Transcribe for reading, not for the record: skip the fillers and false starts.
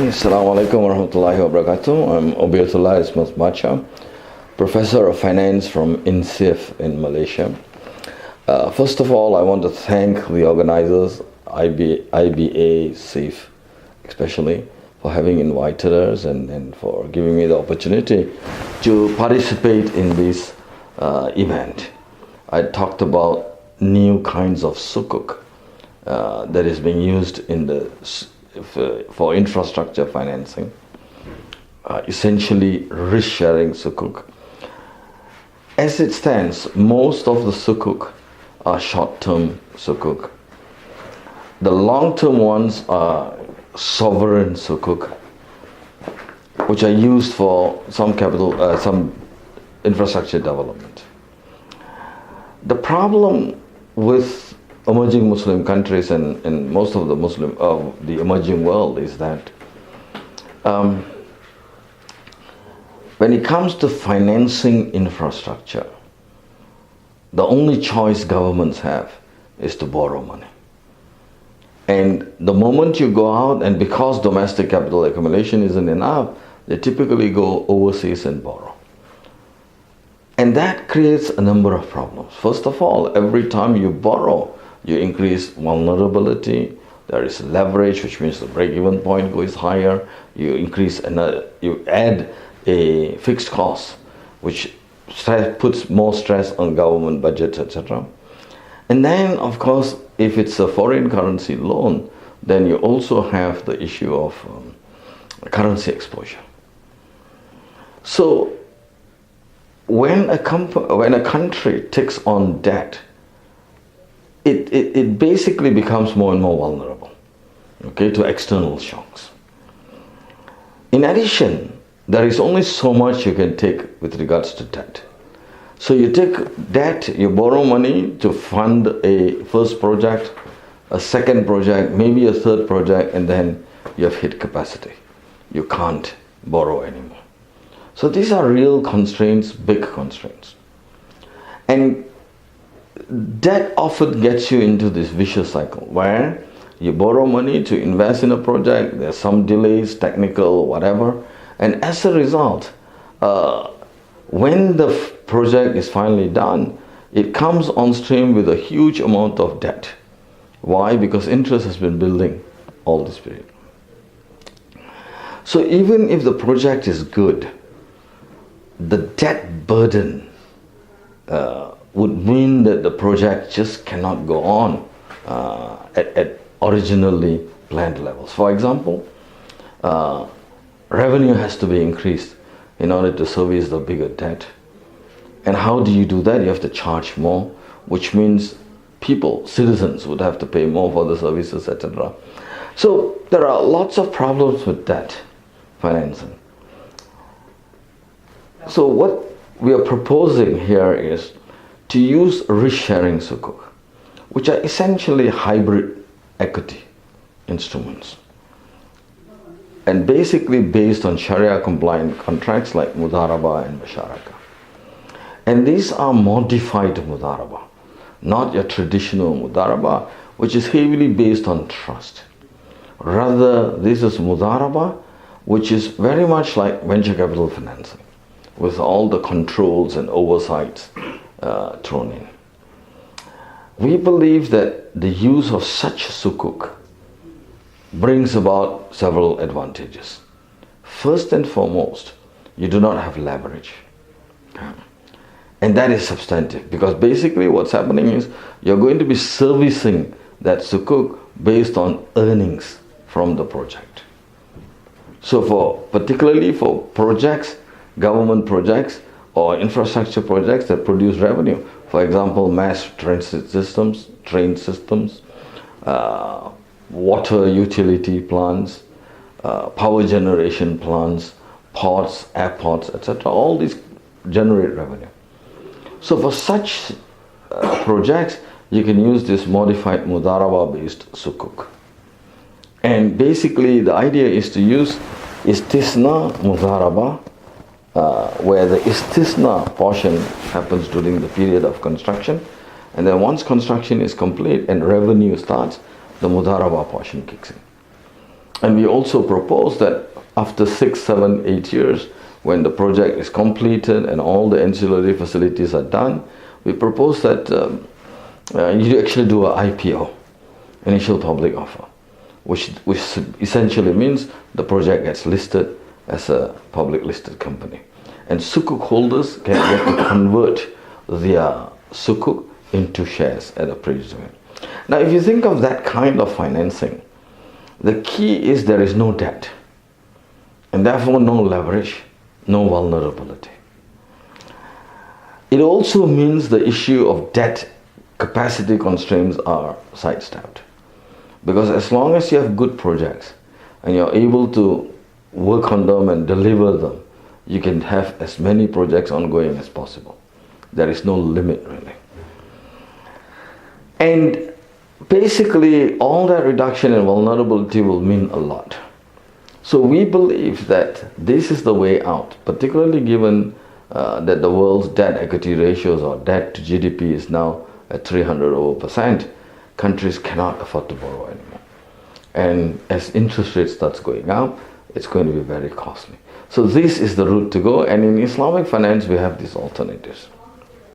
Assalamu alaikum warahmatullahi wabarakatuh. I'm Obiyathulla Ismath Bacha, Professor of Finance from INCEIF in Malaysia. First of all, I want to thank the organizers, IBA, CEIF especially, for having invited us and for giving me the opportunity to participate in this event. I talked about new kinds of sukuk that is being used in the for infrastructure financing, essentially risk sharing sukuk. As it stands, most of the sukuk are short-term sukuk. The long-term ones are sovereign sukuk, which are used for some infrastructure development. The problem with emerging Muslim countries and most of the emerging world is that when it comes to financing infrastructure, the only choice governments have is to borrow money. And the moment you go out, and because domestic capital accumulation isn't enough, they typically go overseas and borrow. And that creates a number of problems. First of all, every time you borrow, you increase vulnerability. There is leverage, which means the break-even point goes higher. You add a fixed cost, which puts more stress on government budgets, etc. And then, of course, if it's a foreign currency loan, then you also have the issue of currency exposure. So, when a country takes on debt, it basically becomes more and more vulnerable, to external shocks. In addition, there is only so much you can take with regards to debt. So you take debt, you borrow money to fund a first project, a second project, maybe a third project, and then you have hit capacity. You can't borrow anymore. So these are real constraints, big constraints. And debt often gets you into this vicious cycle where you borrow money to invest in a project, there's some delays, technical, whatever, and as a result, when the project is finally done, it comes on stream with a huge amount of debt. Why? Because interest has been building all this period. So even if the project is good, the debt burden would mean that the project just cannot go on at originally planned levels. For example, revenue has to be increased in order to service the bigger debt. And how do you do that? You have to charge more, which means citizens would have to pay more for the services, etc. So there are lots of problems with debt financing. So what we are proposing here is to use risk-sharing sukuk, which are essentially hybrid equity instruments, and basically based on Sharia-compliant contracts like Mudaraba and Musharaka. And these are modified Mudaraba, not your traditional Mudaraba, which is heavily based on trust. Rather, this is Mudaraba, which is very much like venture capital financing, with all the controls and oversights thrown in. We believe that the use of such sukuk brings about several advantages. First and foremost, you do not have leverage. And that is substantive, because basically what's happening is you're going to be servicing that sukuk based on earnings from the project. So particularly for projects, government projects or infrastructure projects that produce revenue, for example, mass transit systems, train systems, water utility plants, power generation plants, ports, airports, etc. All these generate revenue. So for such projects, you can use this modified Mudaraba-based sukuk. And basically the idea is to use istisna Mudaraba, where the istisna portion happens during the period of construction, and then once construction is complete and revenue starts, the Mudaraba portion kicks in. And we also propose that after 6, 7, 8 years, when the project is completed and all the ancillary facilities are done, we propose that you actually do an IPO, initial public offer, which essentially means the project gets listed as a public listed company. And sukuk holders can get to convert their sukuk into shares at a premium. Now, if you think of that kind of financing, the key is there is no debt, and therefore no leverage, no vulnerability. It also means the issue of debt capacity constraints are sidestepped. Because as long as you have good projects and you're able to work on them and deliver them, you can have as many projects ongoing as possible. There is no limit, really. And basically, all that reduction in vulnerability will mean a lot. So we believe that this is the way out, particularly given that the world's debt equity ratios or debt to GDP is now at 300%. Countries cannot afford to borrow anymore. And as interest rate starts going up, it's going to be very costly. So this is the route to go, and in Islamic finance we have these alternatives.